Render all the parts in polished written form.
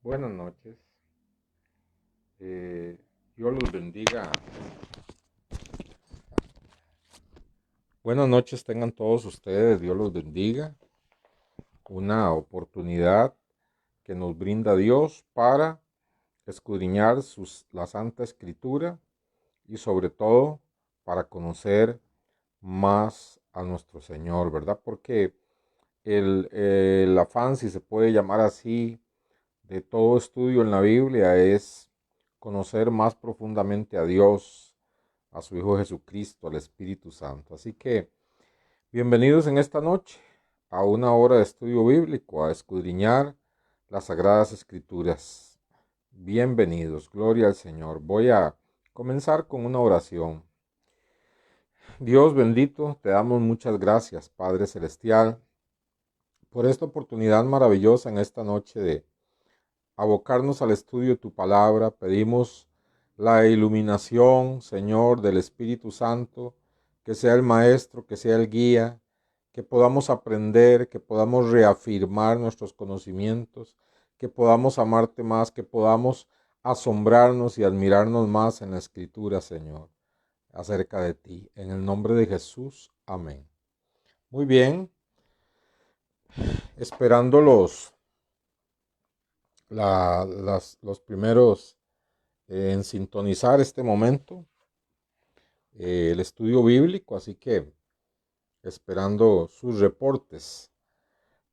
Buenas noches. Dios los bendiga. Buenas noches tengan todos ustedes. Dios los bendiga. Una oportunidad que nos brinda Dios para escudriñar la Santa Escritura y sobre todo para conocer más a nuestro Señor, ¿verdad? Porque el afán, si se puede llamar así, de todo estudio en la Biblia es conocer más profundamente a Dios, a su Hijo Jesucristo, al Espíritu Santo. Así que bienvenidos en esta noche a una hora de estudio bíblico, a escudriñar las Sagradas Escrituras. Bienvenidos, gloria al Señor. Voy a comenzar con una oración. Dios bendito, te damos muchas gracias, Padre Celestial, por esta oportunidad maravillosa en esta noche de abocarnos al estudio de tu palabra. Pedimos la iluminación, Señor, del Espíritu Santo, que sea el maestro, que sea el guía, que podamos aprender, que podamos reafirmar nuestros conocimientos, que podamos amarte más, que podamos asombrarnos y admirarnos más en la Escritura, Señor, acerca de ti. En el nombre de Jesús, amén. Muy bien, esperando los primeros en sintonizar este momento, el estudio bíblico, así que esperando sus reportes.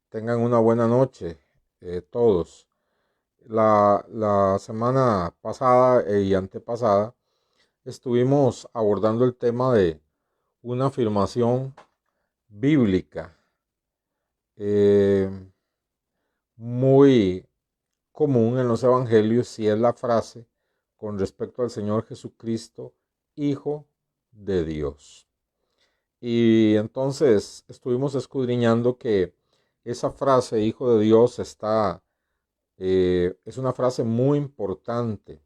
Tengan una buena noche todos. La semana pasada y antepasada estuvimos abordando el tema de una afirmación bíblica eh, muy común en los evangelios, y es la frase con respecto al Señor Jesucristo, Hijo de Dios. Y entonces estuvimos escudriñando que esa frase, Hijo de Dios, es una frase muy importante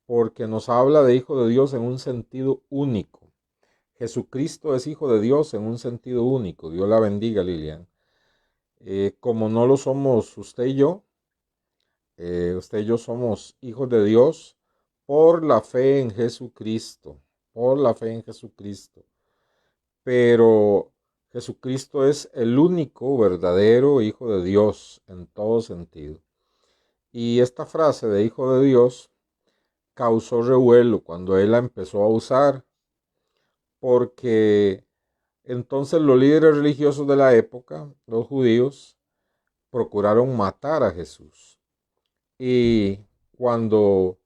porque nos habla de Hijo de Dios en un sentido único. Jesucristo es Hijo de Dios en un sentido único. Dios la bendiga, Lilian. Como no lo somos usted y yo somos hijos de Dios por la fe en Jesucristo, por la fe en Jesucristo. Pero Jesucristo es el único verdadero Hijo de Dios en todo sentido. Y esta frase de Hijo de Dios causó revuelo cuando él la empezó a usar, porque entonces los líderes religiosos de la época, los judíos, procuraron matar a Jesús. Y cuando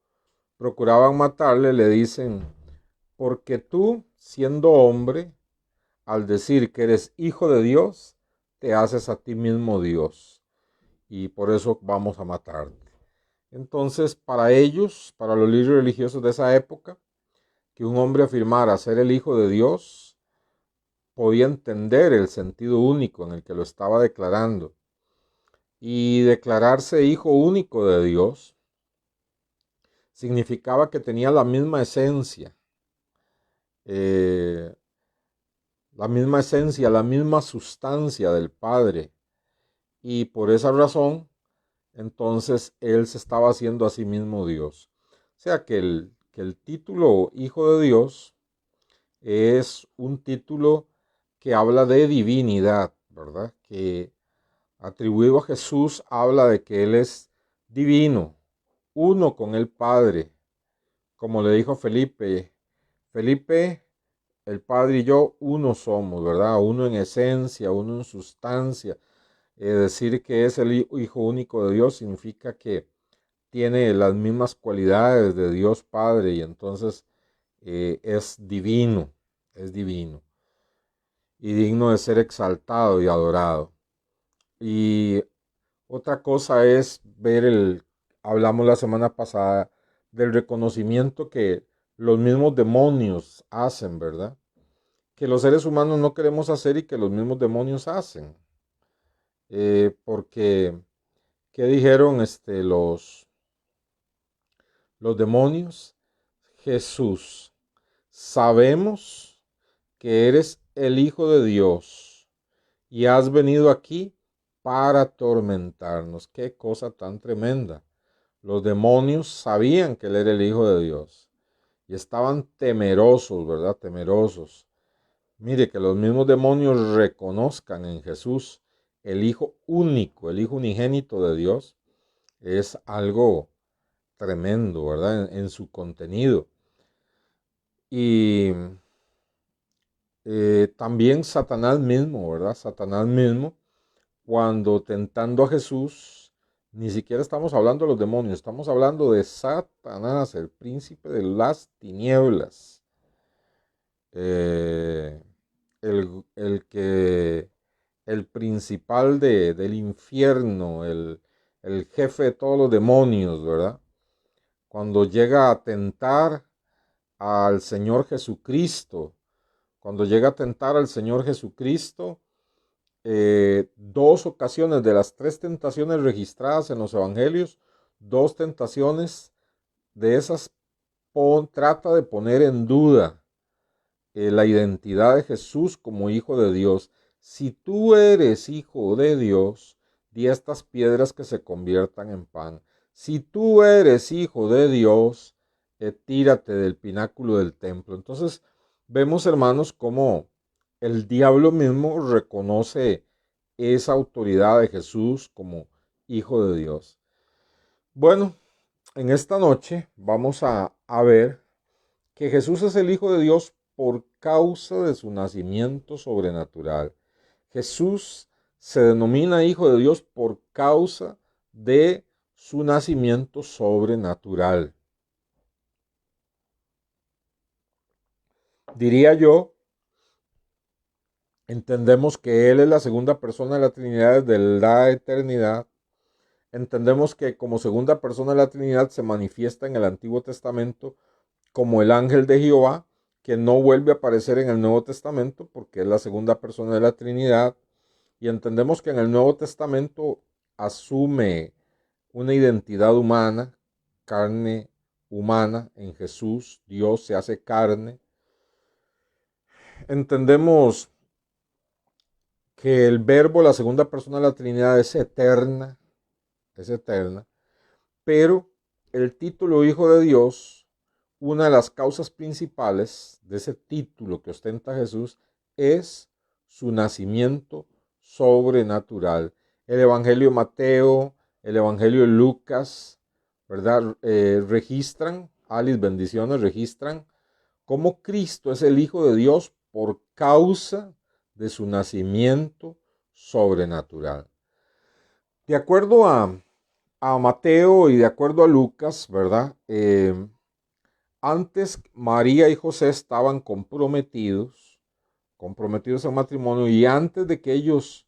procuraban matarle, le dicen, porque tú, siendo hombre, al decir que eres hijo de Dios, te haces a ti mismo Dios. Y por eso vamos a matarte. Entonces, para ellos, para los líderes religiosos de esa época, que un hombre afirmara ser el Hijo de Dios, podía entender el sentido único en el que lo estaba declarando. Y declararse Hijo único de Dios significaba que tenía la misma esencia, eh, la misma sustancia del Padre. Y por esa razón, entonces él se estaba haciendo a sí mismo Dios. O sea que el título Hijo de Dios es un título que habla de divinidad, ¿verdad? Que atribuido a Jesús habla de que Él es divino, uno con el Padre. Como le dijo Felipe, el Padre y yo uno somos, ¿verdad? Uno en esencia, uno en sustancia. Decir que es el Hijo único de Dios significa que tiene las mismas cualidades de Dios Padre y entonces es divino, es divino y digno de ser exaltado y adorado. Y otra cosa es hablamos la semana pasada del reconocimiento que los mismos demonios hacen, ¿verdad? Que los seres humanos no queremos hacer y que los mismos demonios hacen. Porque, ¿qué dijeron los demonios? Jesús, sabemos que eres el Hijo de Dios y has venido aquí para atormentarnos. Qué cosa tan tremenda. Los demonios sabían que él era el Hijo de Dios y estaban temerosos, ¿verdad? Temerosos. Mire, que los mismos demonios reconozcan en Jesús el Hijo único, el Hijo unigénito de Dios, es algo tremendo, ¿verdad? En su contenido. Y también Satanás mismo, ¿verdad? Satanás mismo, cuando tentando a Jesús, ni siquiera estamos hablando de los demonios, estamos hablando de Satanás, el príncipe de las tinieblas. Eh, el principal del infierno, el jefe de todos los demonios, ¿verdad? Cuando llega a tentar al Señor Jesucristo, cuando llega a tentar al Señor Jesucristo, dos ocasiones de las tres tentaciones registradas en los evangelios, dos tentaciones de esas trata de poner en duda la identidad de Jesús como hijo de Dios. Si tú eres hijo de Dios, di a estas piedras que se conviertan en pan. Si tú eres hijo de Dios, tírate del pináculo del templo. Entonces vemos, hermanos, cómo el diablo mismo reconoce esa autoridad de Jesús como hijo de Dios. Bueno, en esta noche vamos a ver que Jesús es el Hijo de Dios por causa de su nacimiento sobrenatural. Jesús se denomina Hijo de Dios por causa de su nacimiento sobrenatural. Diría yo, entendemos que Él es la segunda persona de la Trinidad desde la eternidad. Entendemos que como segunda persona de la Trinidad se manifiesta en el Antiguo Testamento como el ángel de Jehová, que no vuelve a aparecer en el Nuevo Testamento porque es la segunda persona de la Trinidad. Y entendemos que en el Nuevo Testamento asume una identidad humana, carne humana en Jesús. Dios se hace carne. Entendemos que el Verbo, la segunda persona de la Trinidad, es eterna, pero el título Hijo de Dios, una de las causas principales de ese título que ostenta Jesús es su nacimiento sobrenatural. El Evangelio de Mateo, el Evangelio de Lucas, ¿verdad? Registran, Alice, bendiciones, registran cómo Cristo es el Hijo de Dios por causa de su nacimiento sobrenatural. De acuerdo a Mateo y de acuerdo a Lucas, ¿verdad? Antes María y José estaban comprometidos en matrimonio, y antes de que ellos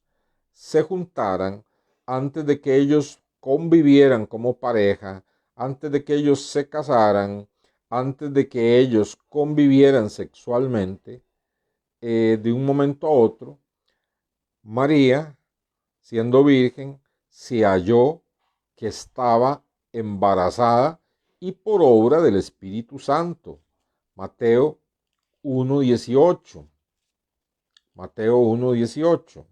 se juntaran, antes de que ellos convivieran como pareja, antes de que ellos se casaran, antes de que ellos convivieran sexualmente, de un momento a otro, María, siendo virgen, se halló que estaba embarazada y por obra del Espíritu Santo. Mateo 1:18. Mateo 1:18.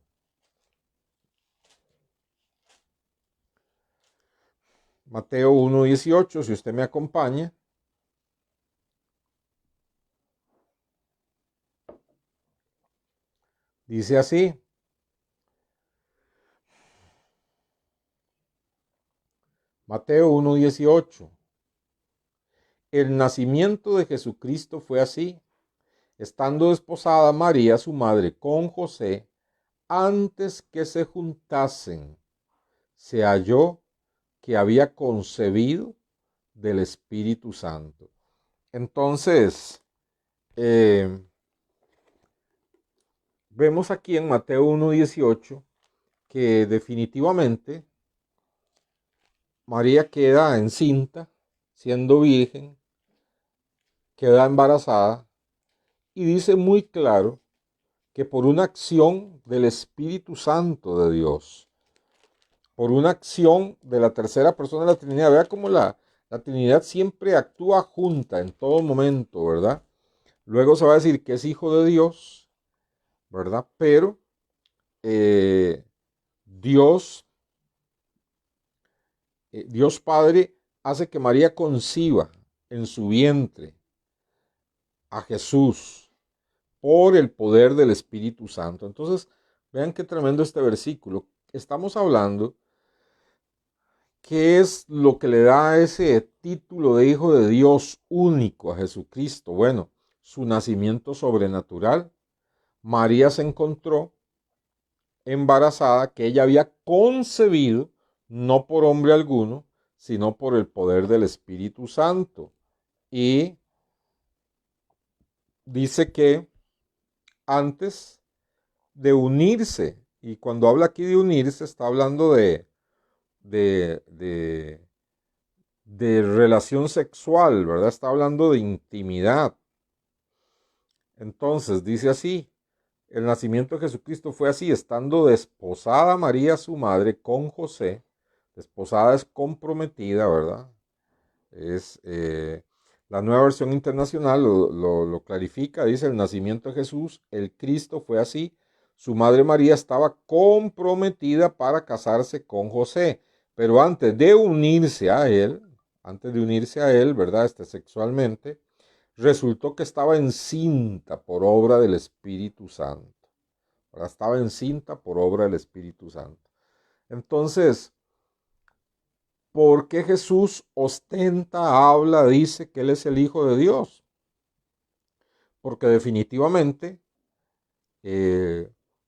Mateo 1:18, si usted me acompaña. Dice así: Mateo 1:18. El nacimiento de Jesucristo fue así. Estando desposada María, su madre, con José, antes que se juntasen, se halló que había concebido del Espíritu Santo. Entonces, vemos aquí en Mateo 1:18 que definitivamente María queda encinta, siendo virgen, queda embarazada, y dice muy claro que por una acción del Espíritu Santo de Dios, por una acción de la tercera persona de la Trinidad. Vea cómo la Trinidad siempre actúa junta en todo momento, ¿verdad? Luego se va a decir que es hijo de Dios, ¿verdad? Pero Dios Padre hace que María conciba en su vientre a Jesús por el poder del Espíritu Santo. Entonces, vean qué tremendo este versículo. Estamos hablando qué es lo que le da ese título de Hijo de Dios único a Jesucristo. Bueno, su nacimiento sobrenatural. María se encontró embarazada, que ella había concebido no por hombre alguno, sino por el poder del Espíritu Santo. Y dice que antes de unirse, y cuando habla aquí de unirse, está hablando de relación sexual, ¿verdad? Está hablando de intimidad. Entonces, dice así, el nacimiento de Jesucristo fue así, estando desposada María, su madre, con José. Desposada es comprometida, ¿verdad? Es la nueva versión internacional lo clarifica, dice el nacimiento de Jesús, el Cristo fue así. Su madre María estaba comprometida para casarse con José, pero antes de unirse a él, ¿verdad? Sexualmente, resultó que estaba encinta por obra del Espíritu Santo. ¿Verdad? Estaba encinta por obra del Espíritu Santo. Entonces, ¿por qué Jesús ostenta, habla, dice que Él es el Hijo de Dios? Porque definitivamente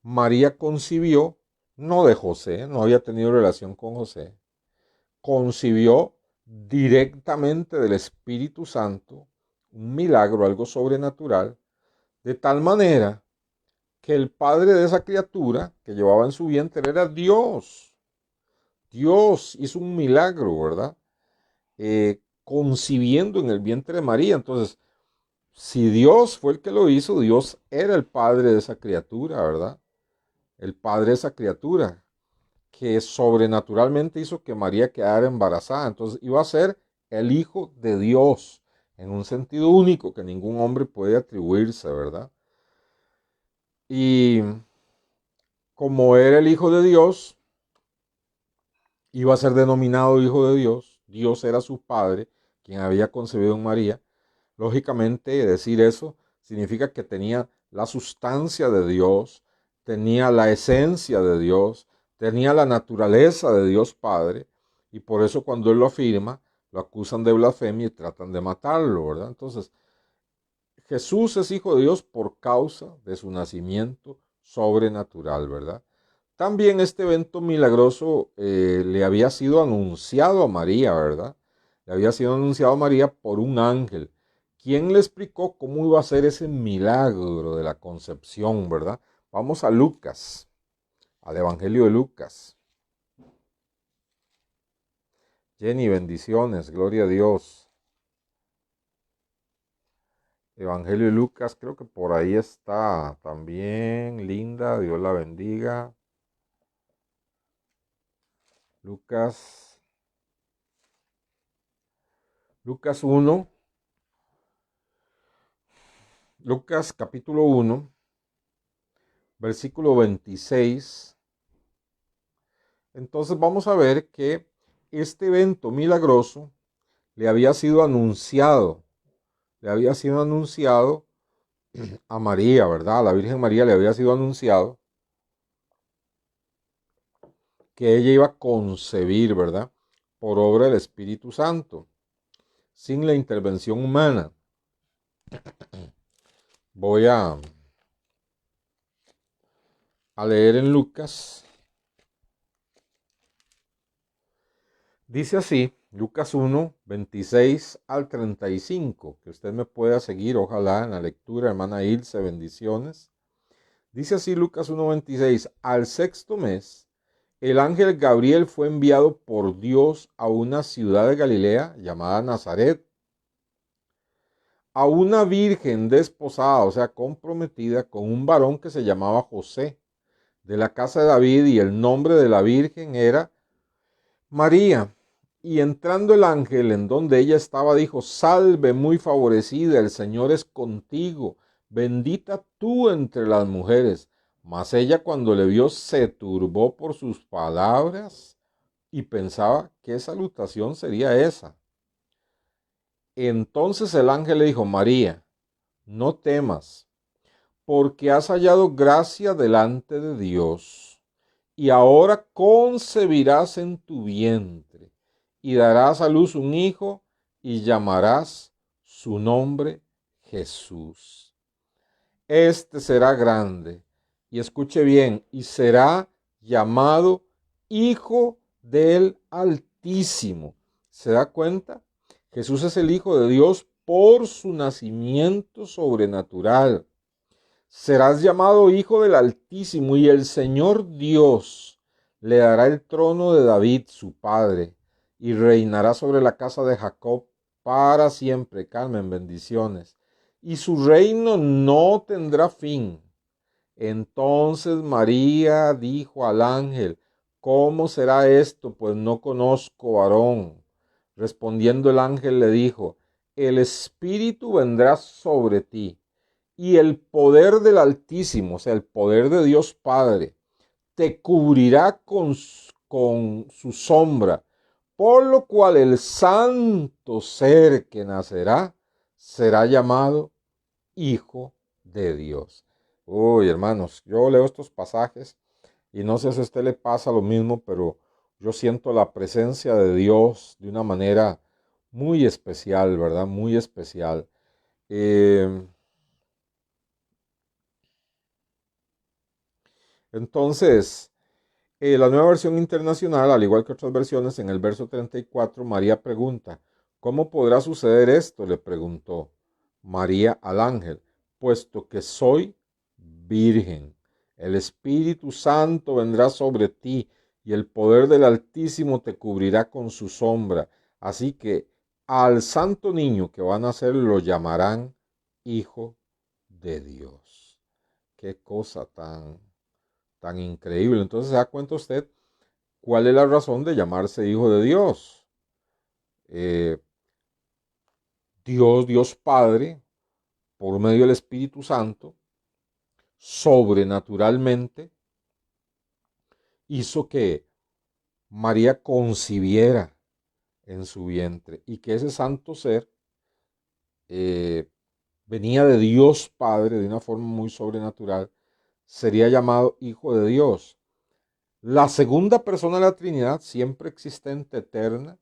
María concibió, no de José, no había tenido relación con José, concibió directamente del Espíritu Santo, un milagro, algo sobrenatural, de tal manera que el padre de esa criatura que llevaba en su vientre era Dios. Dios hizo un milagro, ¿verdad? Concibiendo en el vientre de María. Entonces, si Dios fue el que lo hizo, Dios era el padre de esa criatura, ¿verdad? El padre de esa criatura que sobrenaturalmente hizo que María quedara embarazada. Entonces iba a ser el Hijo de Dios en un sentido único que ningún hombre puede atribuirse, ¿verdad? Y como era el Hijo de Dios, iba a ser denominado Hijo de Dios. Dios era su padre, quien había concebido en María. Lógicamente, decir eso significa que tenía la sustancia de Dios, tenía la esencia de Dios, tenía la naturaleza de Dios Padre, y por eso cuando él lo afirma, lo acusan de blasfemia y tratan de matarlo, ¿verdad? Entonces, Jesús es Hijo de Dios por causa de su nacimiento sobrenatural, ¿verdad? También este evento milagroso le había sido anunciado a María, ¿verdad? Le había sido anunciado a María por un ángel, quien le explicó cómo iba a ser ese milagro de la concepción, ¿verdad? Vamos a Lucas, al Evangelio de Lucas. Jenny, bendiciones, gloria a Dios. Evangelio de Lucas, creo que por ahí está también. Linda, Dios la bendiga. Lucas 1. Lucas capítulo 1, versículo 26. Entonces vamos a ver que este evento milagroso le había sido anunciado a María, ¿verdad? A la Virgen María le había sido anunciado que ella iba a concebir, ¿verdad? Por obra del Espíritu Santo, sin la intervención humana. Voy a leer en Lucas. Dice así, Lucas 1, 26 al 35, que usted me pueda seguir, ojalá, en la lectura, hermana Ilse, bendiciones. Dice así Lucas 1, 26, al sexto mes, el ángel Gabriel fue enviado por Dios a una ciudad de Galilea llamada Nazaret, a una virgen desposada, o sea, comprometida con un varón que se llamaba José, de la casa de David, y el nombre de la virgen era María. Y entrando el ángel en donde ella estaba, dijo, salve muy favorecida, el Señor es contigo, bendita tú entre las mujeres. Mas ella cuando le vio se turbó por sus palabras y pensaba qué salutación sería esa. Entonces el ángel le dijo, María, no temas, porque has hallado gracia delante de Dios, y ahora concebirás en tu vientre, y darás a luz un hijo, y llamarás su nombre Jesús. Este será grande, y escuche bien, y será llamado Hijo del Altísimo. ¿Se da cuenta? Jesús es el Hijo de Dios por su nacimiento sobrenatural. Serás llamado Hijo del Altísimo, y el Señor Dios le dará el trono de David, su padre, y reinará sobre la casa de Jacob para siempre. Carmen, bendiciones. Y su reino no tendrá fin. Entonces María dijo al ángel, ¿cómo será esto? Pues no conozco varón. Respondiendo el ángel le dijo, el Espíritu vendrá sobre ti, y el poder del Altísimo, o sea, el poder de Dios Padre, te cubrirá con su sombra, por lo cual el santo ser que nacerá será llamado Hijo de Dios. Uy, hermanos, yo leo estos pasajes y no sé si a usted le pasa lo mismo, pero yo siento la presencia de Dios de una manera muy especial, ¿verdad? Muy especial. Entonces, la nueva versión internacional, al igual que otras versiones, en el verso 34, María pregunta, ¿cómo podrá suceder esto? Le preguntó María al ángel, puesto que soy virgen. El Espíritu Santo vendrá sobre ti y el poder del Altísimo te cubrirá con su sombra. Así que al santo niño que va a nacer lo llamarán Hijo de Dios. Qué cosa tan increíble. Entonces se da cuenta usted cuál es la razón de llamarse Hijo de Dios. Eh, Dios Padre, por medio del Espíritu Santo, sobrenaturalmente hizo que María concibiera en su vientre y que ese santo ser eh, venía de Dios Padre de una forma muy sobrenatural, sería llamado Hijo de Dios. La segunda persona de la Trinidad, siempre existente, eterna,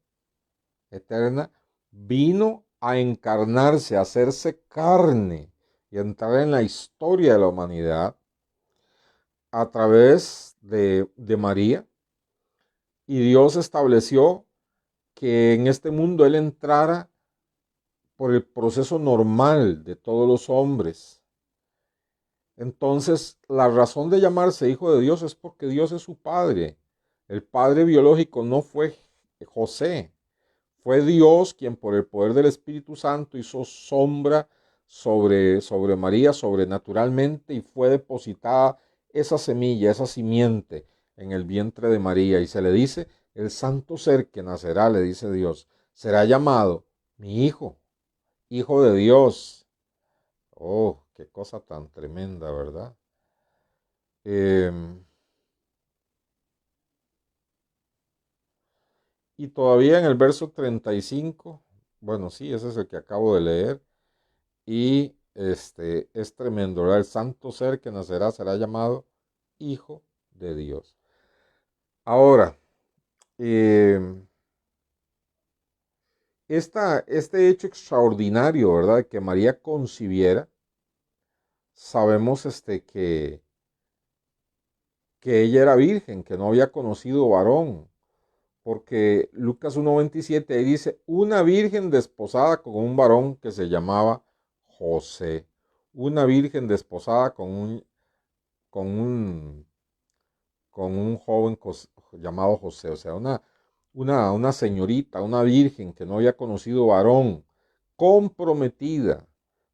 vino a encarnarse, a hacerse carne y a entrar en la historia de la humanidad a través de María. Y Dios estableció que en este mundo Él entrara por el proceso normal de todos los hombres. Entonces, la razón de llamarse Hijo de Dios es porque Dios es su Padre. El Padre biológico no fue José, fue Dios quien por el poder del Espíritu Santo hizo sombra sobre María sobrenaturalmente y fue depositada esa semilla, esa simiente en el vientre de María. Y se le dice, el santo ser que nacerá, le dice Dios, será llamado mi hijo, hijo de Dios. Oh, qué cosa tan tremenda, ¿verdad? Y todavía en el verso 35, bueno, sí, ese es el que acabo de leer. Y es tremendo, ¿verdad? El santo ser que nacerá será llamado Hijo de Dios. Ahora, eh, este hecho extraordinario, ¿verdad? Que María concibiera, sabemos que ella era virgen, que no había conocido varón, porque Lucas 1:27 ahí dice, una virgen desposada con un varón que se llamaba José, una virgen desposada con un con un joven llamado José, o sea, una señorita, una virgen que no había conocido varón, comprometida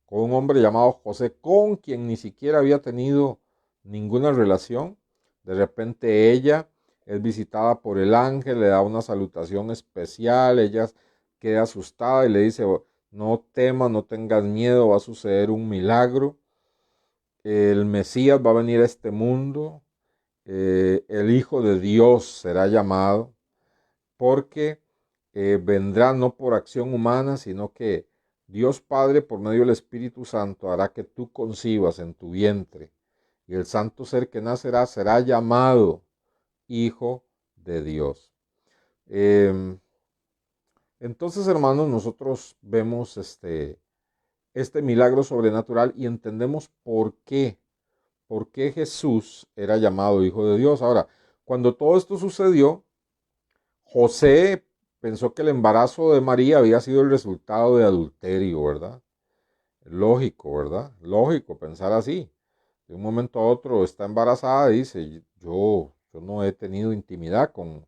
con un hombre llamado José, con quien ni siquiera había tenido ninguna relación. De repente ella es visitada por el ángel, le da una salutación especial, ella queda asustada y le dice, no temas, no tengas miedo, va a suceder un milagro. el Mesías va a venir a este mundo, el Hijo de Dios será llamado, porque vendrá no por acción humana, sino que Dios Padre, por medio del Espíritu Santo, hará que tú concibas en tu vientre, y el santo ser que nacerá será llamado Hijo de Dios. Entonces, hermanos, nosotros vemos este milagro sobrenatural y entendemos por qué Jesús era llamado Hijo de Dios. Ahora, cuando todo esto sucedió, José pensó que el embarazo de María había sido el resultado de adulterio, ¿verdad? Lógico, ¿verdad? Lógico pensar así. De un momento a otro está embarazada y dice, yo no he tenido intimidad con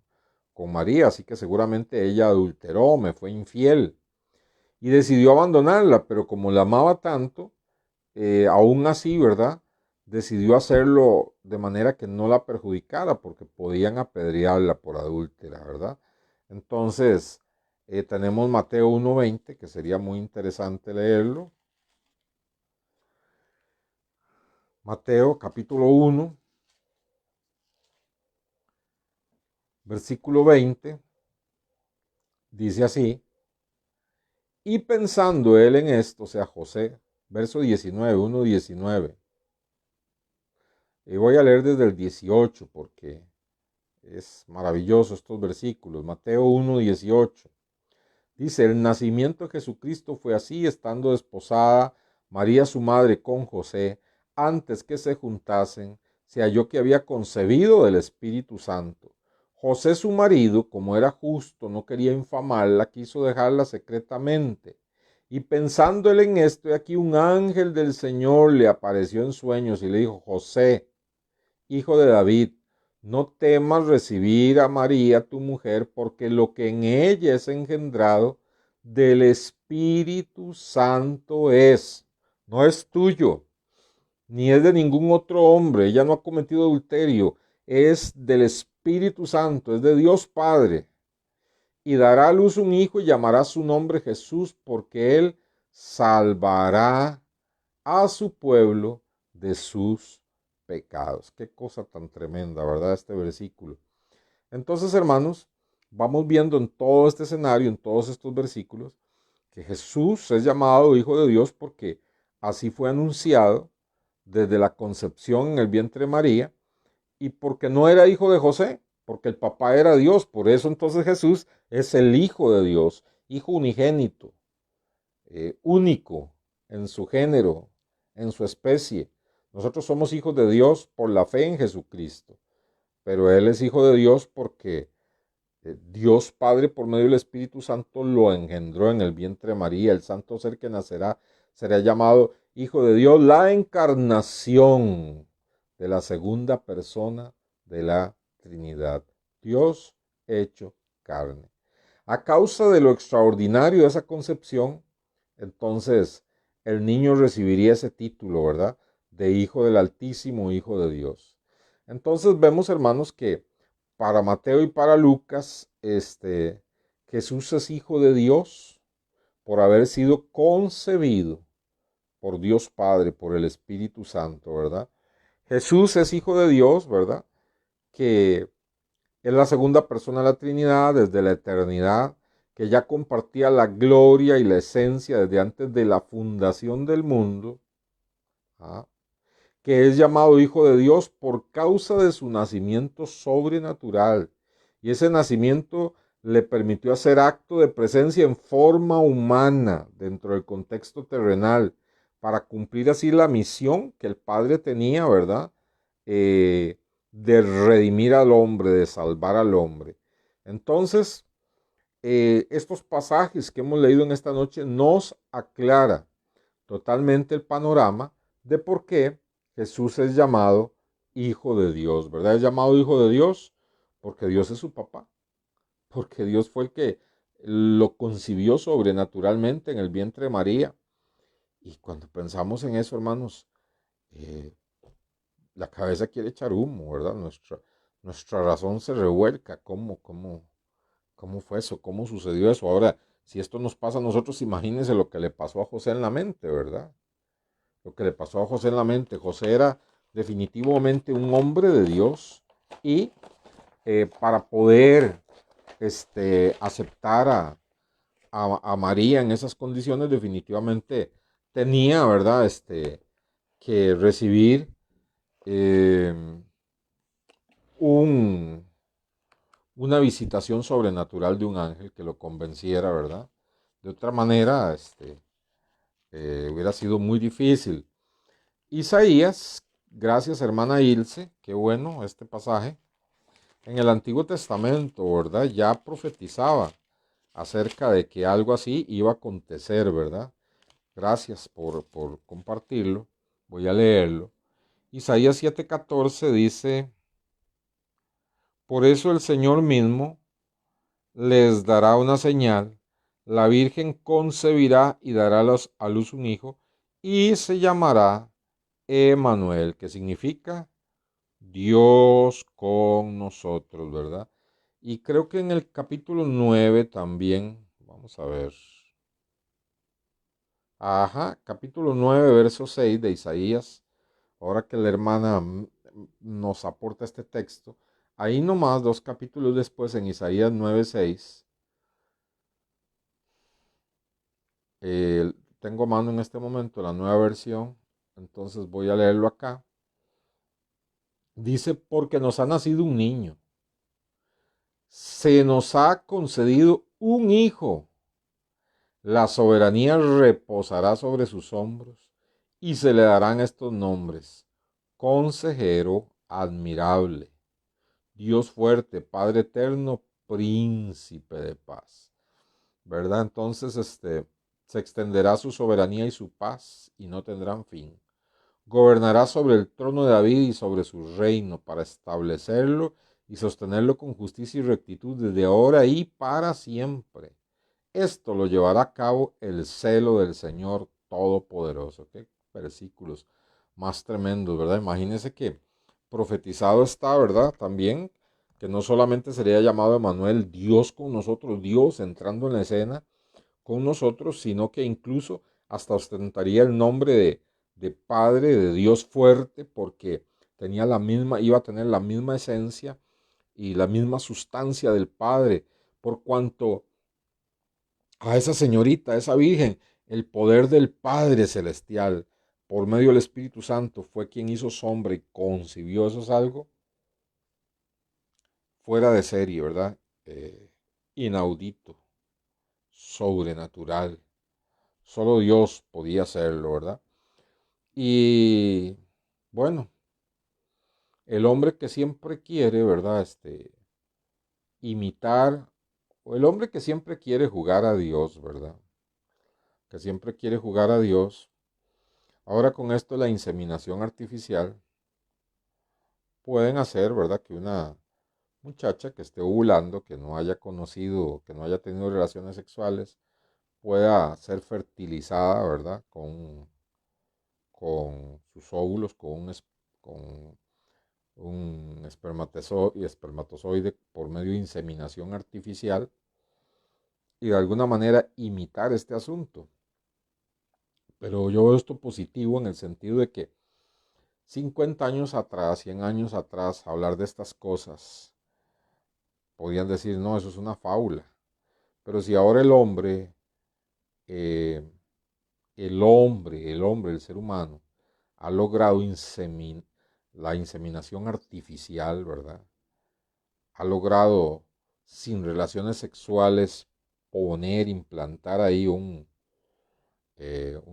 María, así que seguramente ella adulteró, me fue infiel. Y decidió abandonarla, pero como la amaba tanto, aún así, ¿verdad? Decidió hacerlo de manera que no la perjudicara, porque podían apedrearla por adúltera, ¿verdad? Entonces, tenemos Mateo 1:20, que sería muy interesante leerlo. Mateo capítulo 1, versículo 20, dice así, y pensando él en esto, o sea, José, verso 19, 1:19, y voy a leer desde el 18 porque es maravilloso estos versículos. Mateo 1:18. Dice, el nacimiento de Jesucristo fue así, estando desposada María su madre con José, antes que se juntasen, se halló que había concebido del Espíritu Santo. José su marido, como era justo, no quería infamarla, quiso dejarla secretamente. Y pensando él en esto, y aquí un ángel del Señor le apareció en sueños y le dijo, José, hijo de David, no temas recibir a María tu mujer, porque lo que en ella es engendrado del Espíritu Santo es, no es tuyo, ni es de ningún otro hombre, ella no ha cometido adulterio, es del Espíritu Santo, es de Dios Padre, y dará a luz un hijo y llamará su nombre Jesús, porque él salvará a su pueblo de sus pecados. Qué cosa tan tremenda, ¿verdad? Este versículo. Entonces, hermanos, vamos viendo en todo este escenario, en todos estos versículos, que Jesús es llamado Hijo de Dios porque así fue anunciado desde la concepción en el vientre de María y porque no era hijo de José, porque el papá era Dios. Por eso entonces Jesús es el Hijo de Dios, Hijo unigénito, único en su género, en su especie. Nosotros somos hijos de Dios por la fe en Jesucristo, pero Él es hijo de Dios porque Dios Padre por medio del Espíritu Santo lo engendró en el vientre de María. El santo ser que nacerá será llamado Hijo de Dios, la encarnación de la segunda persona de la Trinidad. Dios hecho carne. A causa de lo extraordinario de esa concepción, entonces el niño recibiría ese título, ¿verdad? De Hijo del Altísimo, Hijo de Dios. Entonces vemos, hermanos, que para Mateo y para Lucas, Jesús es Hijo de Dios por haber sido concebido por Dios Padre, por el Espíritu Santo, ¿verdad? Jesús es Hijo de Dios, ¿verdad? Que es la segunda persona de la Trinidad desde la eternidad, que ya compartía la gloria y la esencia desde antes de la fundación del mundo, ¿ah? Que es llamado Hijo de Dios por causa de su nacimiento sobrenatural. Y ese nacimiento le permitió hacer acto de presencia en forma humana dentro del contexto terrenal, para cumplir así la misión que el Padre tenía, ¿verdad? De redimir al hombre, de salvar al hombre. Entonces, estos pasajes que hemos leído en esta noche nos aclara totalmente el panorama de por qué Jesús es llamado Hijo de Dios, ¿verdad? Es llamado Hijo de Dios porque Dios es su papá, porque Dios fue el que lo concibió sobrenaturalmente en el vientre de María. Y cuando pensamos en eso, hermanos, eh, la cabeza quiere echar humo, ¿verdad? Nuestra razón se revuelca. ¿Cómo fue eso? ¿Cómo sucedió eso? Ahora, si esto nos pasa a nosotros, imagínense lo que le pasó a José en la mente, ¿verdad? lo que le pasó a José en la mente. José era definitivamente un hombre de Dios y para poder aceptar a María en esas condiciones, definitivamente tenía, ¿verdad? Que recibir eh, un, una visitación sobrenatural de un ángel que lo convenciera, ¿verdad? De otra manera, hubiera sido muy difícil. Isaías, gracias hermana Ilse, qué bueno este pasaje. En el Antiguo Testamento, ¿verdad? Ya profetizaba acerca de que algo así iba a acontecer, ¿verdad? Gracias por compartirlo. Voy a leerlo. Isaías 7:14 dice, por eso el Señor mismo les dará una señal, la Virgen concebirá y dará a luz un hijo, y se llamará Emanuel, que significa Dios con nosotros, ¿verdad? Y creo que en el capítulo 9 también, vamos a ver, ajá, capítulo 9 verso 6 de Isaías, ahora que la hermana nos aporta este texto, ahí nomás 2 capítulos después en Isaías 9:6, eh, tengo a mano en este momento la nueva versión, entonces voy a leerlo acá. Dice, porque nos ha nacido un niño, se nos ha concedido un hijo, la soberanía reposará sobre sus hombros y se le darán estos nombres: Consejero admirable, Dios fuerte, Padre eterno, Príncipe de paz. ¿Verdad? Entonces, se extenderá su soberanía y su paz y no tendrán fin. Gobernará sobre el trono de David y sobre su reino para establecerlo y sostenerlo con justicia y rectitud desde ahora y para siempre. Esto lo llevará a cabo el celo del Señor Todopoderoso. Qué versículos más tremendos, ¿verdad? Imagínense que profetizado está, ¿verdad? También que no solamente sería llamado Emanuel, Dios con nosotros, Dios entrando en la escena con nosotros, sino que incluso hasta ostentaría el nombre de Padre, de Dios fuerte, porque tenía la misma, iba a tener la misma esencia y la misma sustancia del Padre, por cuanto a esa señorita, a esa virgen, el poder del Padre Celestial, por medio del Espíritu Santo, fue quien hizo sombra y concibió. Eso es algo fuera de serie, ¿verdad? Inaudito, sobrenatural. Solo Dios podía hacerlo, ¿verdad? Y bueno, el hombre que siempre quiere, ¿verdad? Imitar, o el hombre que siempre quiere jugar a Dios, ¿verdad? Que siempre quiere jugar a Dios. Ahora con esto la inseminación artificial pueden hacer, ¿verdad? Que una muchacha que esté ovulando, que no haya conocido, que no haya tenido relaciones sexuales, pueda ser fertilizada, ¿verdad? Con sus óvulos, con un espermatozoide por medio de inseminación artificial y de alguna manera imitar este asunto. Pero yo veo esto positivo en el sentido de que 50 años atrás, 100 años atrás, hablar de estas cosas, podían decir, no, eso es una fábula. Pero si ahora eh, el ser humano, ha logrado la inseminación artificial, ¿verdad? Ha logrado, sin relaciones sexuales, implantar ahí un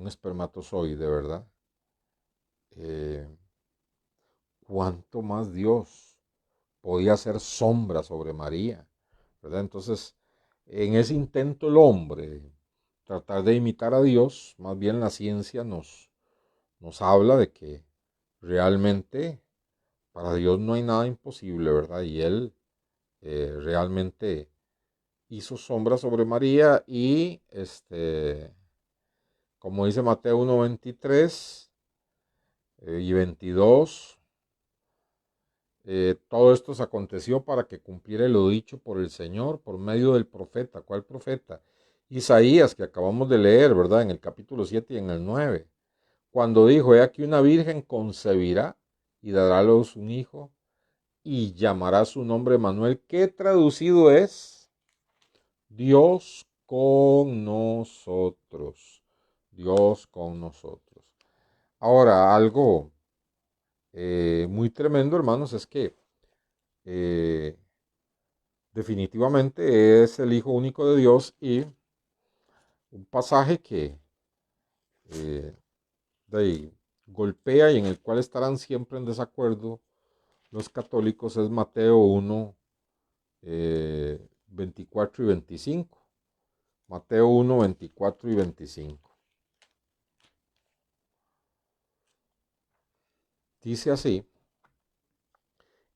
espermatozoide, ¿verdad? Eh, ¿Cuánto más Dios podía hacer sombra sobre María? ¿Verdad? Entonces, en ese intento el hombre, tratar de imitar a Dios, más bien la ciencia nos habla de que realmente para Dios no hay nada imposible, ¿verdad? Y Él realmente hizo sombra sobre María y, como dice Mateo 1:23 y 22, todo esto se aconteció para que cumpliera lo dicho por el Señor por medio del profeta. ¿Cuál profeta? Isaías, que acabamos de leer, ¿verdad? En el capítulo 7 y en el 9. cuando dijo, he aquí una virgen concebirá y dará a luz un hijo y llamará su nombre Manuel, que traducido es Dios con nosotros. Dios con nosotros. Ahora, algo muy tremendo, hermanos, es que eh, definitivamente es el Hijo único de Dios, y un pasaje que eh, de ahí, golpea y en el cual estarán siempre en desacuerdo los católicos es Mateo 1, 24 y 25. Mateo 1, 24 y 25. Dice así: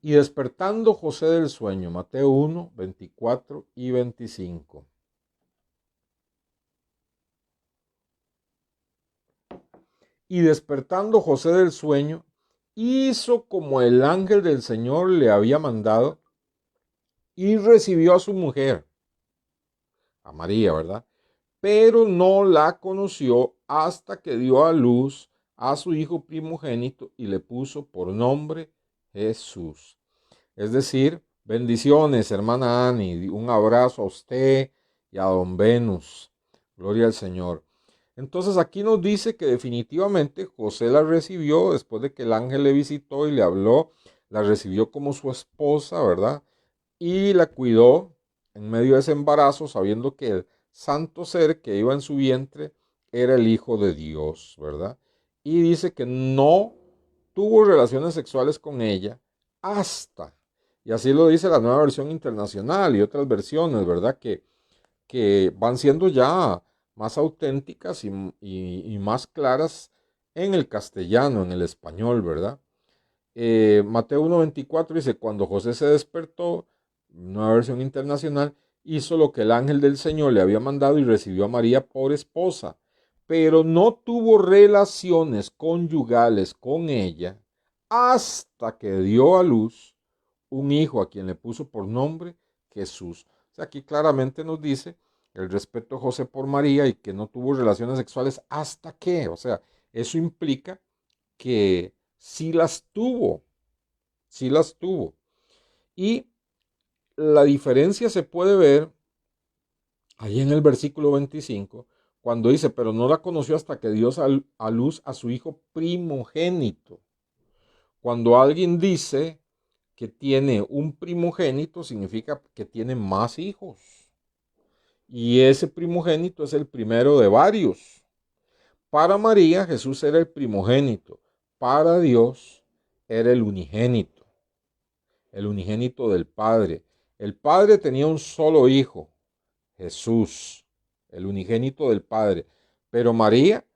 y despertando José del sueño, Mateo 1, 24 y 25. Y despertando José del sueño, hizo como el ángel del Señor le había mandado, y recibió a su mujer, a María, ¿verdad? Pero no la conoció hasta que dio a luz a su hijo primogénito y le puso por nombre Jesús. Es decir, bendiciones, hermana Ani, un abrazo a usted y a don Venus. Gloria al Señor. Entonces aquí nos dice que definitivamente José la recibió después de que el ángel le visitó y le habló, la recibió como su esposa, ¿verdad? Y la cuidó en medio de ese embarazo, sabiendo que el santo ser que iba en su vientre era el Hijo de Dios, ¿verdad? Y dice que no tuvo relaciones sexuales con ella hasta, y así lo dice la nueva versión internacional y otras versiones, ¿verdad? Que van siendo ya más auténticas y más claras en el castellano, en el español, ¿verdad? Mateo 1:24 dice, cuando José se despertó, nueva versión internacional, hizo lo que el ángel del Señor le había mandado y recibió a María por esposa, pero no tuvo relaciones conyugales con ella hasta que dio a luz un hijo a quien le puso por nombre Jesús. O sea, aquí claramente nos dice el respeto de José por María y que no tuvo relaciones sexuales hasta que, o sea, eso implica que sí las tuvo, sí las tuvo. Y la diferencia se puede ver ahí en el versículo 25, cuando dice, pero no la conoció hasta que dio a luz a su hijo primogénito. Cuando alguien dice que tiene un primogénito, significa que tiene más hijos. Y ese primogénito es el primero de varios. Para María, Jesús era el primogénito. Para Dios, era el unigénito del Padre. El Padre tenía un solo hijo, Jesús, el unigénito del Padre. Pero María,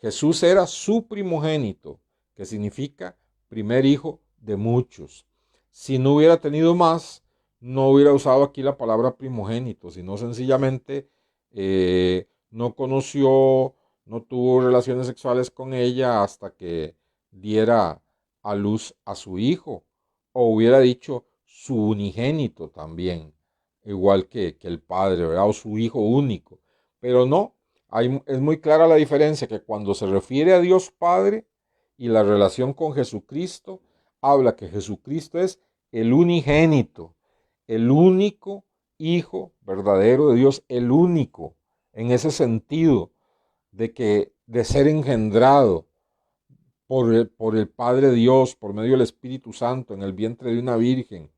Jesús era su primogénito, que significa primer hijo de muchos. Si no hubiera tenido más, no hubiera usado aquí la palabra primogénito, sino sencillamente no conoció, no tuvo relaciones sexuales con ella hasta que diera a luz a su hijo, o hubiera dicho su unigénito también, igual que el padre, ¿verdad? O su hijo único. Pero no, es muy clara la diferencia que cuando se refiere a Dios Padre y la relación con Jesucristo, habla que Jesucristo es el unigénito, el único Hijo verdadero de Dios, el único, en ese sentido de ser engendrado por el Padre Dios, por medio del Espíritu Santo, en el vientre de una virgen.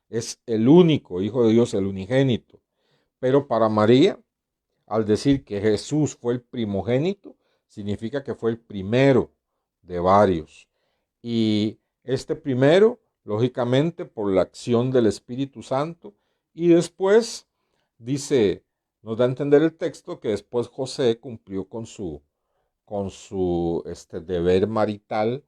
Es el único Hijo de Dios, el unigénito. Pero para María, al decir que Jesús fue el primogénito, significa que fue el primero de varios. Y este primero, lógicamente, por la acción del Espíritu Santo. Y después, dice, nos da a entender el texto que después José cumplió con su deber marital,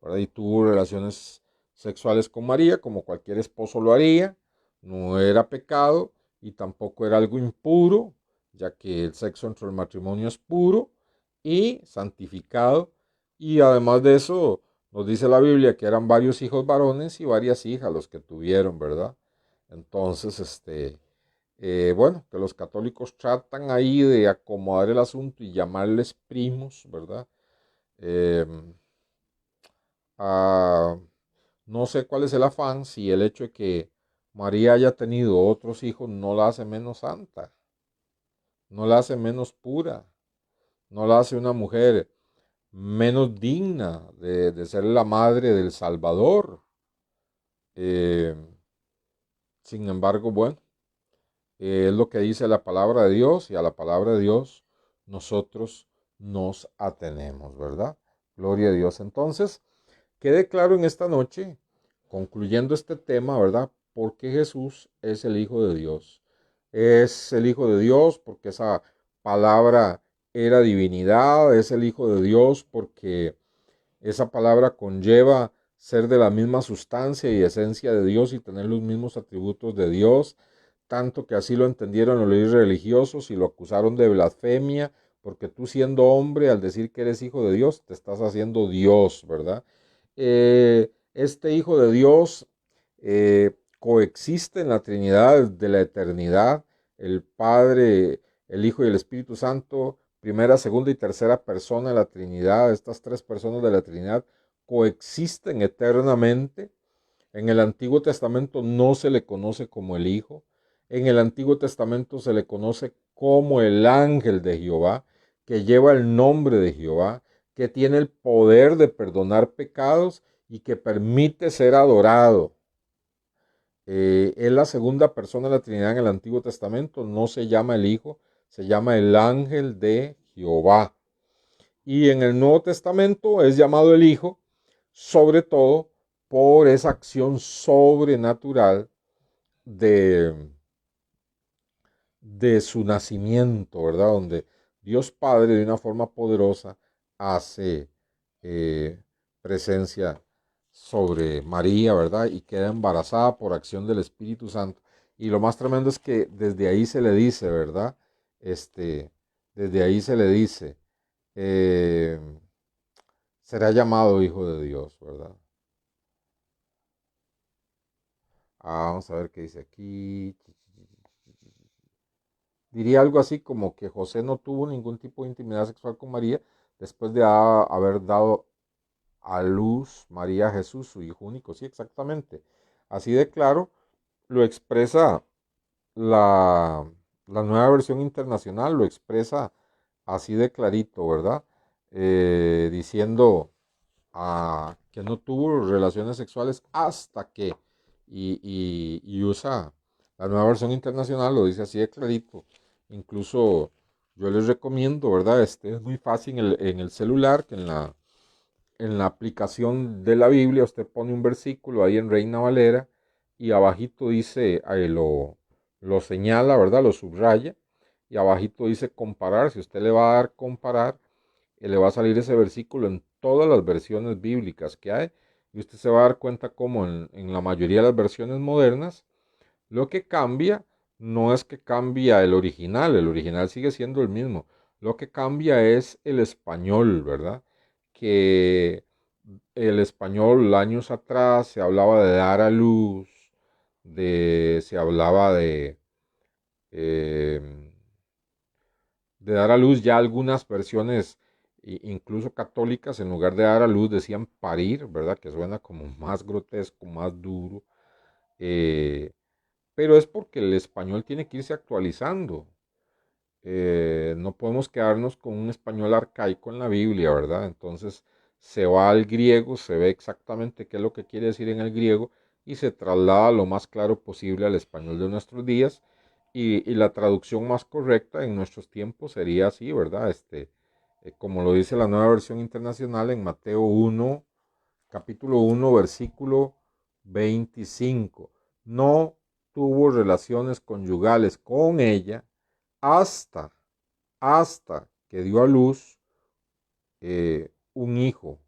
¿verdad? Y tuvo relaciones sexuales con María, como cualquier esposo lo haría. No era pecado y tampoco era algo impuro, ya que el sexo entre el matrimonio es puro y santificado. Y además de eso, nos dice la Biblia que eran varios hijos varones y varias hijas los que tuvieron, ¿verdad? Entonces, bueno, que los católicos tratan ahí de acomodar el asunto y llamarles primos, ¿verdad? Eh, ah, no sé cuál es el afán, si el hecho de que María haya tenido otros hijos no la hace menos santa, no la hace menos pura, no la hace una mujer menos digna de ser la madre del Salvador. Eh, Sin embargo, bueno, es lo que dice la palabra de Dios y a la palabra de Dios nosotros nos atenemos, ¿verdad? Gloria a Dios. Entonces, quede claro en esta noche, concluyendo este tema, ¿verdad? Porque Jesús es el Hijo de Dios. Es el Hijo de Dios porque esa palabra era divinidad, es el Hijo de Dios porque esa palabra conlleva ser de la misma sustancia y esencia de Dios y tener los mismos atributos de Dios, tanto que así lo entendieron los líderes religiosos y lo acusaron de blasfemia, porque tú siendo hombre, al decir que eres hijo de Dios, te estás haciendo Dios, ¿verdad? Este Hijo de Dios coexiste en la Trinidad de la eternidad, el Padre, el Hijo y el Espíritu Santo, primera, segunda y tercera persona de la Trinidad, estas tres personas de la Trinidad coexisten eternamente. En el Antiguo Testamento no se le conoce como el Hijo, en el Antiguo Testamento se le conoce como el ángel de Jehová, que lleva el nombre de Jehová, que tiene el poder de perdonar pecados y que permite ser adorado. Es la segunda persona de la Trinidad en el Antiguo Testamento, no se llama el Hijo, se llama el ángel de Jehová. Y en el Nuevo Testamento es llamado el Hijo, sobre todo por esa acción sobrenatural de, de su nacimiento, ¿verdad? Donde Dios Padre de una forma poderosa hace eh, presencia sobre María, ¿verdad? Y queda embarazada por acción del Espíritu Santo. Y lo más tremendo es que desde ahí se le dice, ¿verdad? Desde ahí se le dice, eh, será llamado Hijo de Dios, ¿verdad? Vamos a ver qué dice aquí. Diría algo así como que José no tuvo ningún tipo de intimidad sexual con María después de haber dado a luz María a Jesús, su hijo único. Sí, exactamente. Así de claro lo expresa la, la nueva versión internacional, lo expresa así de clarito, ¿verdad? Diciendo que no tuvo relaciones sexuales hasta que, y usa la nueva versión internacional, lo dice así de clarito. Incluso yo les recomiendo, ¿verdad? Es muy fácil en el celular, que en la aplicación de la Biblia usted pone un versículo ahí en Reina Valera y abajito dice, ahí lo señala, ¿verdad? Lo subraya y abajito dice comparar. Si usted le va a dar comparar, le va a salir ese versículo en todas las versiones bíblicas que hay y usted se va a dar cuenta como en la mayoría de las versiones modernas lo que cambia no es que cambia el original sigue siendo el mismo, lo que cambia es el español, ¿verdad? Que el español años atrás se hablaba de dar a luz, se hablaba eh, de dar a luz ya algunas versiones, incluso católicas, en lugar de dar a luz decían parir, ¿verdad? Que suena como más grotesco, más duro. eh, pero es porque el español tiene que irse actualizando. No podemos quedarnos con un español arcaico en la Biblia, ¿verdad? Entonces se va al griego, se ve exactamente qué es lo que quiere decir en el griego y se traslada lo más claro posible al español de nuestros días. Y la traducción más correcta en nuestros tiempos sería así, ¿verdad? Como lo dice la nueva versión internacional en Mateo 1, capítulo 1, versículo 25. No tuvo relaciones conyugales con ella hasta, hasta que dio a luz un hijo,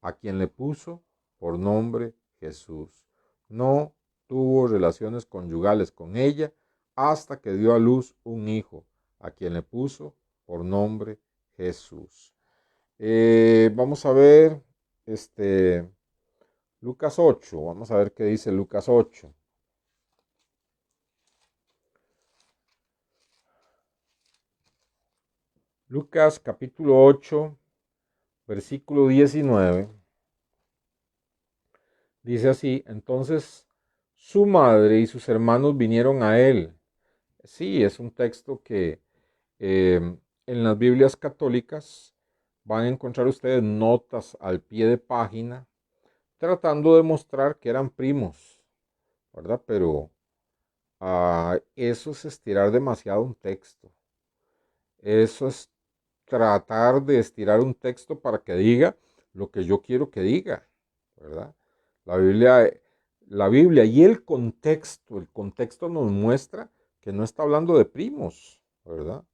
a quien le puso por nombre Jesús. No tuvo relaciones conyugales con ella hasta que dio a luz un hijo, a quien le puso por nombre Jesús. Vamos a ver este, Lucas 8, vamos a ver qué dice Lucas 8. Lucas capítulo 8, versículo 19, dice así: entonces su madre y sus hermanos vinieron a él. Sí, es un texto que en las Biblias católicas van a encontrar ustedes notas al pie de página tratando de mostrar que eran primos, ¿verdad? Pero eso es estirar demasiado un texto. Eso es tratar de estirar un texto para que diga lo que yo quiero que diga, ¿verdad? La Biblia, la Biblia y el contexto nos muestra que no está hablando de primos, ¿verdad?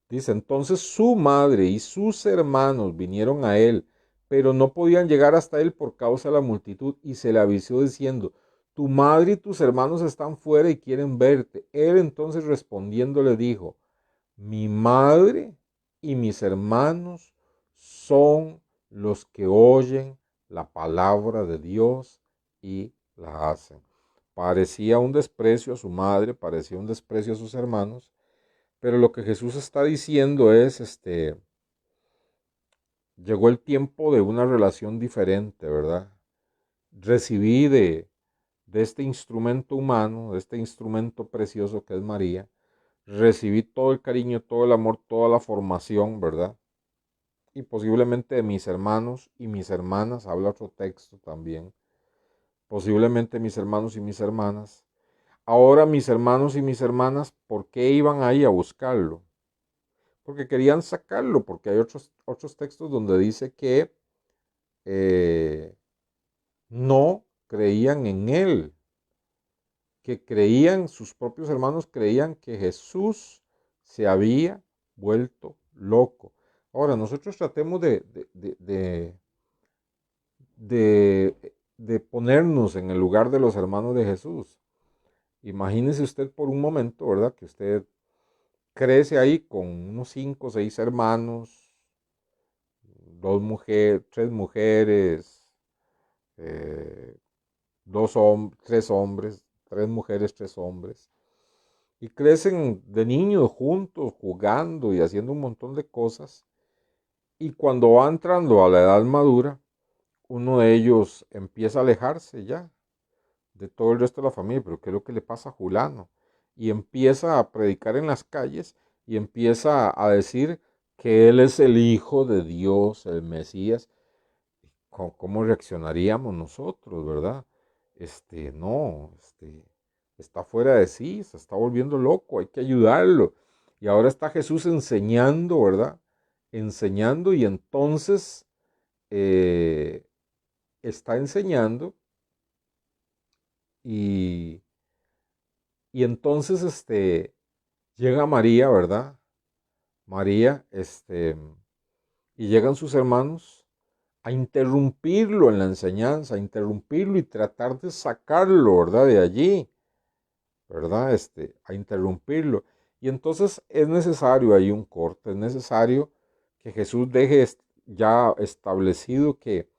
Dice, entonces su madre y sus hermanos vinieron a él, pero no podían llegar hasta él por causa de la multitud, y se le avisó diciendo, tu madre y tus hermanos están fuera y quieren verte. Él entonces respondiendo le dijo, mi madre y mis hermanos son los que oyen la palabra de Dios y la hacen. Parecía un desprecio a su madre, parecía un desprecio a sus hermanos, pero lo que Jesús está diciendo es, llegó el tiempo de una relación diferente, ¿verdad? Recibí de este instrumento humano, de este instrumento precioso que es María, recibí todo el cariño, todo el amor, toda la formación, ¿verdad? Y posiblemente de mis hermanos y mis hermanas, habla otro texto también, posiblemente mis hermanos y mis hermanas. Ahora mis hermanos y mis hermanas, ¿por qué iban ahí a buscarlo? Porque querían sacarlo, porque hay otros textos donde dice que eh, no creían en él, que creían, sus propios hermanos creían que Jesús se había vuelto loco. Ahora, nosotros tratemos de ponernos en el lugar de los hermanos de Jesús. Imagínese usted por un momento, ¿verdad? Que usted crece ahí con unos 5 o 6 hermanos, tres mujeres, eh, 3 hombres, 3 mujeres, 3 hombres, y crecen de niños juntos, jugando y haciendo un montón de cosas, y cuando va entrando a la edad madura, uno de ellos empieza a alejarse ya de todo el resto de la familia, pero ¿qué es lo que le pasa a Julano? Y empieza a predicar en las calles y empieza a decir que él es el Hijo de Dios, el Mesías. ¿Cómo reaccionaríamos nosotros, verdad? No, está fuera de sí, se está volviendo loco, hay que ayudarlo. Y ahora está Jesús enseñando, ¿verdad? Enseñando y entonces eh, está enseñando y, y entonces llega María, ¿verdad? María, y llegan sus hermanos a interrumpirlo en la enseñanza, a interrumpirlo y tratar de sacarlo, ¿verdad? De allí, ¿verdad? A interrumpirlo. Y entonces es necesario ahí un corte, es necesario que Jesús deje ya establecido que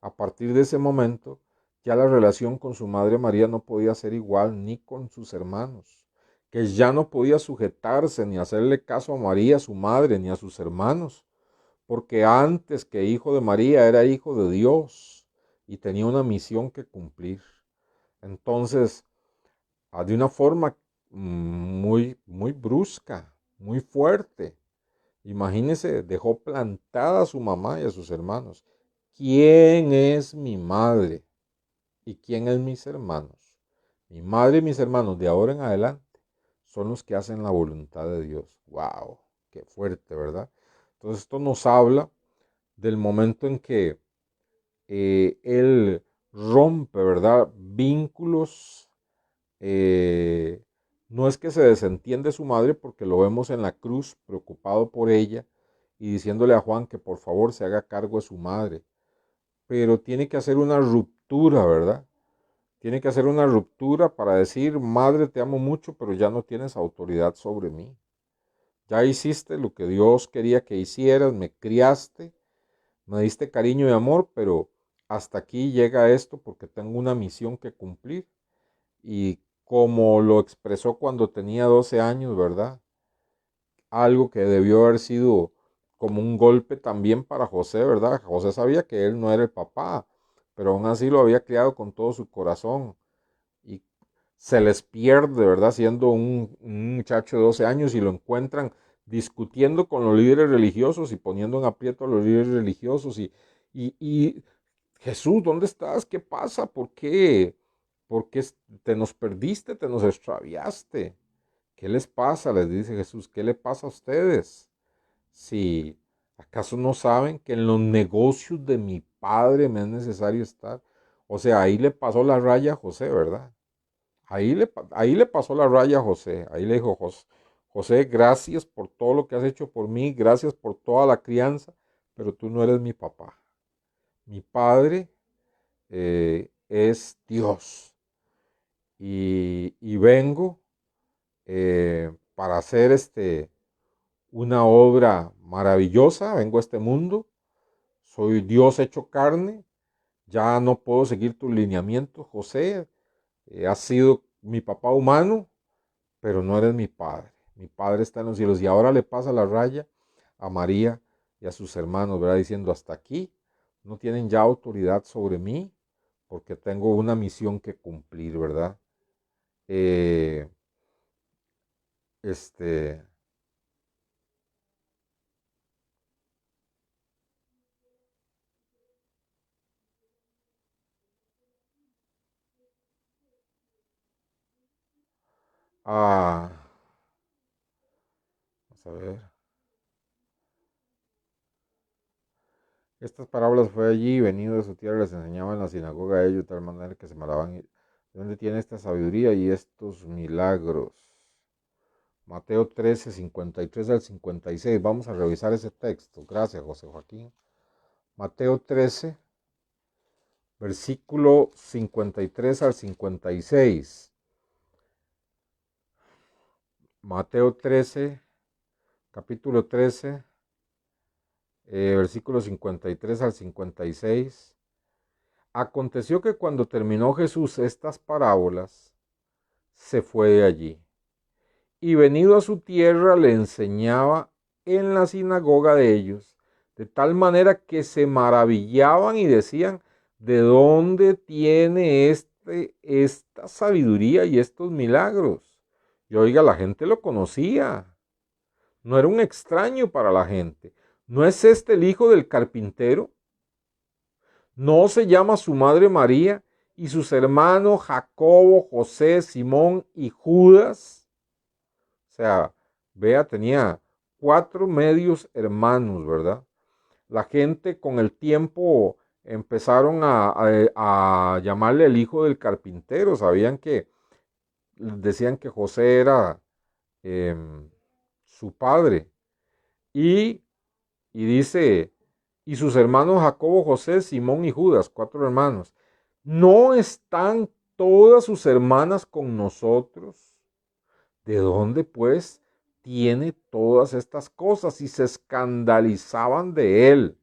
a partir de ese momento ya la relación con su madre María no podía ser igual ni con sus hermanos, que ya no podía sujetarse ni hacerle caso a María, su madre, ni a sus hermanos, porque antes que hijo de María era hijo de Dios y tenía una misión que cumplir. Entonces, de una forma muy brusca, muy fuerte, imagínese, dejó plantada a su mamá y a sus hermanos. ¿Quién es mi madre? ¿Y quién es mis hermanos? Mi madre y mis hermanos de ahora en adelante son los que hacen la voluntad de Dios. ¡Wow! ¡Qué fuerte!, ¿verdad? Entonces esto nos habla del momento en que él rompe, ¿verdad? Vínculos. eh, no es que se desentiende de su madre porque lo vemos en la cruz preocupado por ella y diciéndole a Juan que por favor se haga cargo de su madre. Pero tiene que hacer una ruptura, ¿verdad? Tiene que hacer una ruptura para decir, madre, te amo mucho, pero ya no tienes autoridad sobre mí. Ya hiciste lo que Dios quería que hicieras, me criaste, me diste cariño y amor, pero hasta aquí llega esto porque tengo una misión que cumplir. Y como lo expresó cuando tenía 12 años, ¿verdad? Algo que debió haber sido como un golpe también para José, ¿verdad? José sabía que él no era el papá, pero aún así lo había criado con todo su corazón. Y se les pierde, ¿verdad? Siendo un muchacho de 12 años y lo encuentran discutiendo con los líderes religiosos y poniendo en aprieto a los líderes religiosos. Y Jesús, ¿dónde estás? ¿Qué pasa? ¿Por qué? ¿Por qué te nos perdiste? ¿Te nos extraviaste? ¿Qué les pasa? Les dice Jesús. ¿Qué le pasa a ustedes? Si acaso no saben que en los negocios de mi padre me es necesario estar. O sea, ahí le pasó la raya a José, ¿verdad? Ahí le pasó la raya a José. Ahí le dijo, José, gracias por todo lo que has hecho por mí, gracias por toda la crianza, pero tú no eres mi papá. Mi padre es Dios. Y vengo para hacer una obra maravillosa. Vengo a este mundo. Soy Dios hecho carne. Ya no puedo seguir tus lineamientos, José. Has sido mi papá humano, pero no eres mi padre. Mi padre está en los cielos. Y ahora le pasa la raya a María y a sus hermanos, ¿verdad? Diciendo, hasta aquí no tienen ya autoridad sobre mí porque tengo una misión que cumplir, ¿verdad? Eh, este, ah, vamos a ver. Estas parábolas fue allí, venido de su tierra, les enseñaba en la sinagoga a ellos de tal manera que se maraban. ¿De dónde tiene esta sabiduría y estos milagros? Mateo 13, 53 al 56. Vamos a revisar ese texto. Gracias, José Joaquín. Mateo 13, versículo 53 al 56. Mateo 13, capítulo 13, versículo 53 al 56. Aconteció que cuando terminó Jesús estas parábolas, se fue de allí. Y venido a su tierra le enseñaba en la sinagoga de ellos, de tal manera que se maravillaban y decían, ¿de dónde tiene esta sabiduría y estos milagros? Y oiga, la gente lo conocía, no era un extraño para la gente. ¿No es este el hijo del carpintero? ¿No se llama su madre María y sus hermanos Jacobo, José, Simón y Judas? O sea, vea, tenía 4 medios hermanos, ¿verdad? La gente con el tiempo empezaron a llamarle el hijo del carpintero. Sabían que, decían que José era eh, su padre. Y, y dice, y sus hermanos Jacobo, José, Simón y Judas, 4 hermanos. ¿No están todas sus hermanas con nosotros? ¿De dónde pues tiene todas estas cosas? Y se escandalizaban de él.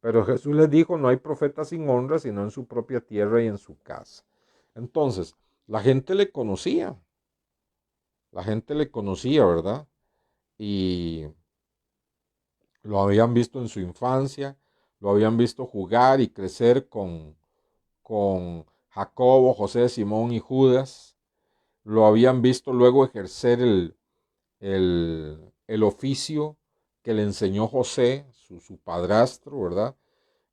Pero Jesús les dijo, no hay profeta sin honra, sino en su propia tierra y en su casa. Entonces, la gente le conocía, ¿verdad? Y lo habían visto en su infancia, lo habían visto jugar y crecer con Jacobo, José, Simón y Judas. Lo habían visto luego ejercer el oficio que le enseñó José, su padrastro, ¿verdad?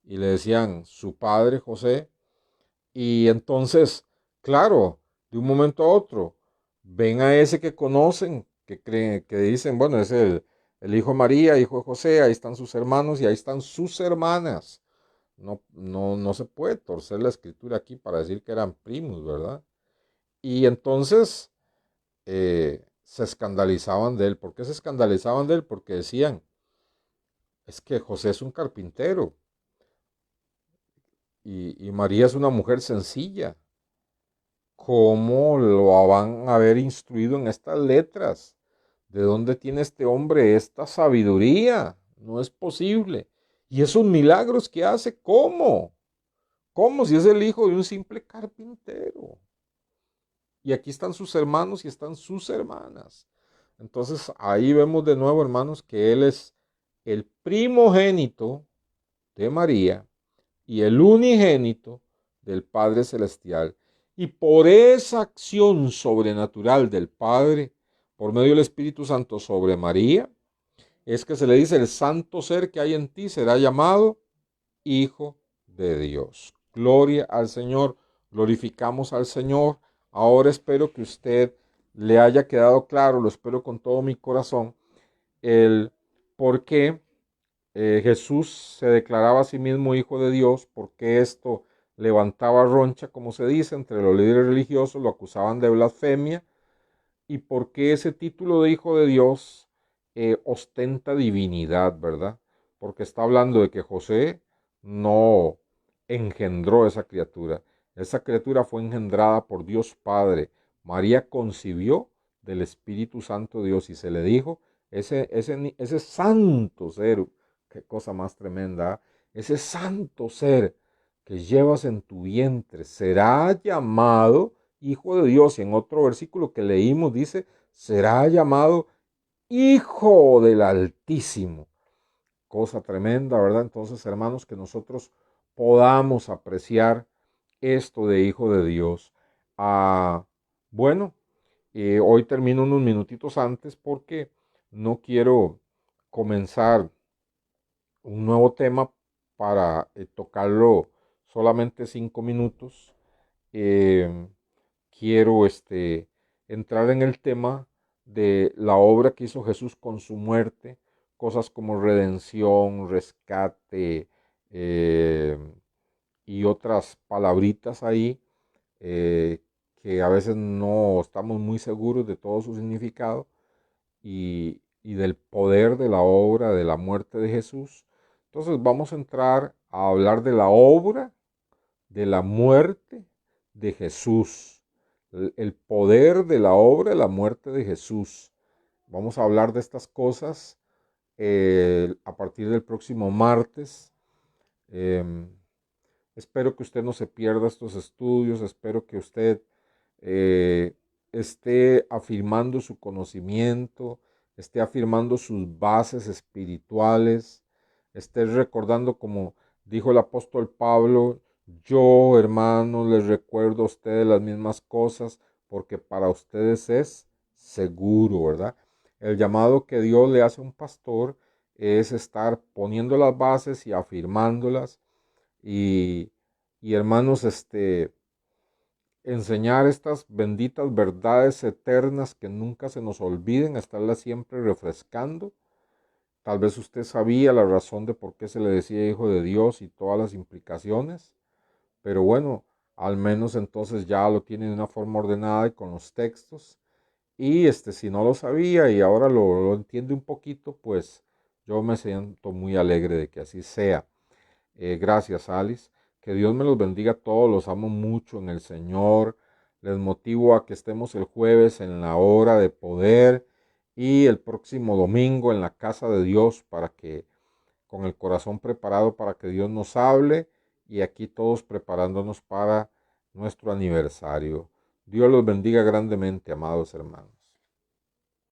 Y le decían su padre José. Y entonces, claro, de un momento a otro, ven a ese que conocen, que creen, que dicen, bueno, es el hijo de María, hijo de José, ahí están sus hermanos y ahí están sus hermanas. No se puede torcer la escritura aquí para decir que eran primos, ¿verdad? Y entonces se escandalizaban de él. ¿Por qué se escandalizaban de él? Porque decían, es que José es un carpintero y María es una mujer sencilla. ¿Cómo lo van a haber instruido en estas letras? ¿De dónde tiene este hombre esta sabiduría? No es posible. ¿Y esos milagros que hace? ¿Cómo? ¿Cómo si es el hijo de un simple carpintero? Y aquí están sus hermanos y están sus hermanas. Entonces ahí vemos de nuevo, hermanos, que él es el primogénito de María y el unigénito del Padre Celestial. Y por esa acción sobrenatural del Padre, por medio del Espíritu Santo sobre María, es que se le dice: el santo ser que hay en ti será llamado Hijo de Dios. Gloria al Señor, glorificamos al Señor. Ahora espero que usted le haya quedado claro, lo espero con todo mi corazón, el por qué Jesús se declaraba a sí mismo Hijo de Dios, por qué esto levantaba roncha, como se dice, entre los líderes religiosos, lo acusaban de blasfemia, y por qué ese título de Hijo de Dios ostenta divinidad, ¿verdad? Porque está hablando de que José no engendró esa criatura. Esa criatura fue engendrada por Dios Padre. María concibió del Espíritu Santo de Dios y se le dijo: ese santo ser, qué cosa más tremenda, ese santo ser que llevas en tu vientre será llamado Hijo de Dios. Y en otro versículo que leímos dice: será llamado Hijo del Altísimo. Cosa tremenda, ¿verdad? Entonces, hermanos, que nosotros podamos apreciar esto de Hijo de Dios. Ah, bueno, hoy termino unos minutitos antes porque no quiero comenzar un nuevo tema para tocarlo solamente 5 minutos. Eh, quiero entrar en el tema de la obra que hizo Jesús con su muerte, cosas como redención, rescate eh, y otras palabritas ahí eh, que a veces no estamos muy seguros de todo su significado y del poder de la obra de la muerte de Jesús. Entonces vamos a entrar a hablar de la obra de la muerte de Jesús, el poder de la obra de la muerte de Jesús. Vamos a hablar de estas cosas a partir del próximo martes. Eh, Espero que usted no se pierda estos estudios, espero que usted eh, esté afirmando su conocimiento, esté afirmando sus bases espirituales, esté recordando, como dijo el apóstol Pablo: yo, hermanos, les recuerdo a ustedes las mismas cosas porque para ustedes es seguro, ¿verdad? El llamado que Dios le hace a un pastor es estar poniendo las bases y afirmándolas y, y hermanos, enseñar estas benditas verdades eternas que nunca se nos olviden, estarlas siempre refrescando. Tal vez usted sabía la razón de por qué se le decía Hijo de Dios y todas las implicaciones, pero bueno, al menos entonces ya lo tiene de una forma ordenada y con los textos. Y si no lo sabía y ahora lo entiende un poquito, pues yo me siento muy alegre de que así sea. Gracias, Alice. Que Dios me los bendiga a todos. Los amo mucho en el Señor. Les motivo a que estemos el jueves en la hora de poder y el próximo domingo en la casa de Dios, para que con el corazón preparado para que Dios nos hable, y aquí todos preparándonos para nuestro aniversario. Dios los bendiga grandemente, amados hermanos.